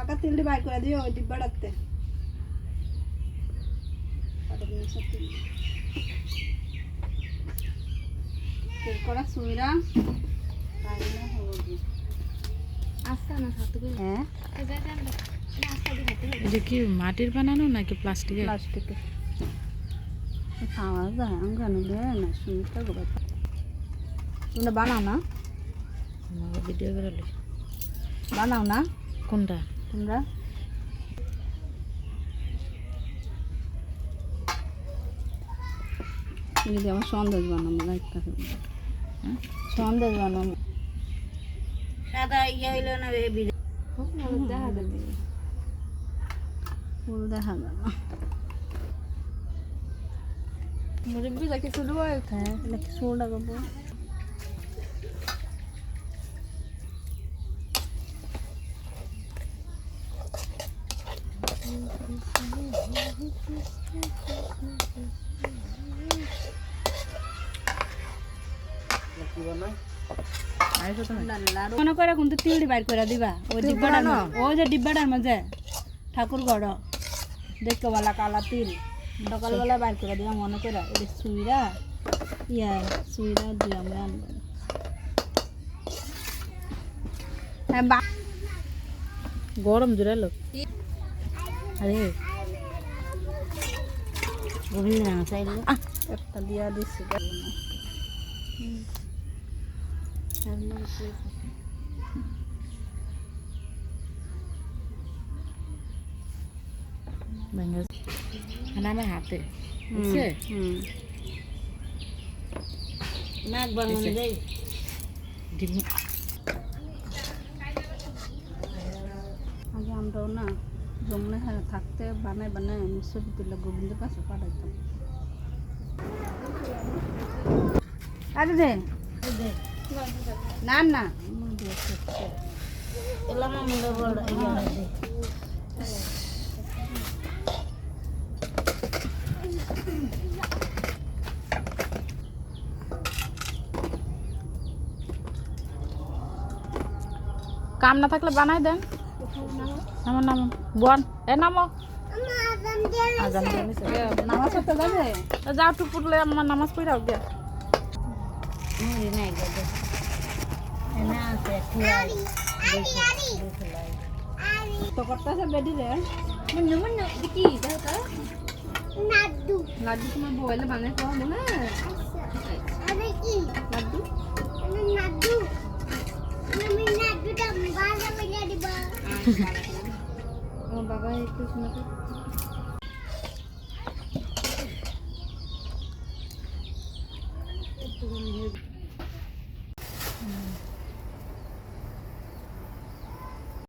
পাকা তেলটি বাই করে দিও ওই ডিব্বাটাতে তেল করা সুইরা হ্যাঁ এটা কি মাটির বানানো নাকি প্লাস্টিকের? প্লাস্টিকের খাওয়া যায় আঙ্গানো না সুইটা গোবা তোমরা বানাও না আমাকে ভিডিও করে লি বানাও না কোনটা? তোমরা যদি আমার সন্দেশ বানাবো সন্দেশ বানাবো সাদা ইয়ে হইল না ফুল দেখা গেল মুরব্বি যাকে শুরু হয় হ্যাঁ এটা কি সোডা করবো মনে করে কিন্তু তিলটি বাইর করে দিবা ওই ডিব্বাটার ওই যে ডিব্বাটার মাঝে ঠাকুর ঘর দেখতে বলা কালা তিল সকালবেলা বাইর করে দিবা মনে করে ওই সুইরা সুইরা দিয়ে আমরা আনবো হ্যাঁ গরম জোরালো আরে গভীর না চাইলে একটা দিয়া দিচ্ছি ভেঙে আমার হাতে বুঝছে নাক বানানো দেই আগে আমরাও না জমনে থাকতে বানায় বানায় ছবি তুলে গোবিন্দের কাছে পাঠাইতাম আরে দে না না এলাম আমরা বড় ইয়া দে কাম না থাকলে বানাই দেন নামো নামো বোন এ নামো আজান দিয়েছে নামাজ পড়তে যাবে যাও টু পড়লে আমার নামাজ পড়াও গে মুড়ি নাই গো না আছে খুলাই তো করতেছে বেডি রে মন্য কি দাও লাড্ডু তোমার বইলে বানাই খাওয়া মনে আরে কি লাড্ডু নাদু আমি নাদুটা বাজা বইলা দিবা আমার বাবা একটু শোনাতে